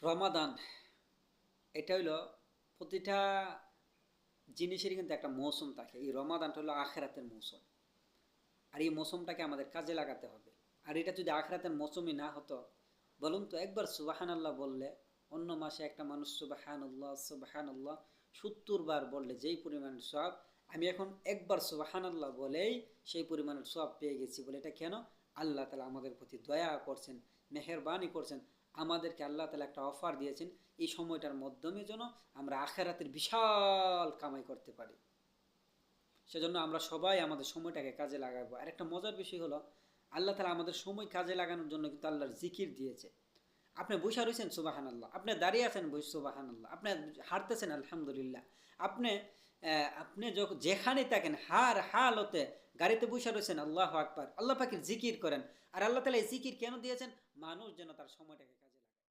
রমাদান এটা হইলো প্রতিটা জিনিসেরই কিন্তু একটা মৌসুম থাকে। এই রমাদানটা হলো আখেরাতের মৌসুম, আর এই মৌসুমটাকে আমাদের কাজে লাগাতে হবে। আর এটা যদি আখেরাতের মৌসুমই না হতো, বলুন তো, একবার সুবাহান আল্লাহ বললে অন্য মাসে একটা মানুষ সুবাহান আল্লাহ সুবাহান আল্লাহ 70 বার বললে যেই পরিমাণের সওয়াব, আমি এখন একবার সুবাহান আল্লাহ বলেই সেই পরিমাণের সওয়াব পেয়ে গেছি। বলে এটা কেন? আল্লাহ তালা আমাদের প্রতি দয়া করছেন, মেহেরবানি করছেন, আমাদেরকে আল্লাহ তালা একটা অফার দিয়েছেন এই সময়টার মাধ্যমে যেন আমরা আখেরাতের বিশাল কামাই করতে পারি। সেজন্য আমরা সবাই আমাদের সময়টাকে কাজে লাগাবো। আর একটা মজার বিষয় হলো, আল্লাহ তালা আমাদের সময় কাজে লাগানোর জন্য কিন্তু আল্লাহর জিকির দিয়েছে। আপনি বসে রয়েছেন সুবাহান আল্লাহ, আপনি দাঁড়িয়ে আছেন বসে সুবাহান আল্লাহ, আপনি হাঁটতেছেন আলহামদুলিল্লাহ, আপনি আপনি যখন যেখানে থাকেন হার হালতে গাড়িতে বসে রয়েছেন আল্লাহ আকবার, আল্লাহ পাকের জিকির করেন। আর আল্লাহ তালা এই জিকির কেন দিয়েছেন? মানুষ যেন তার সময়টাকে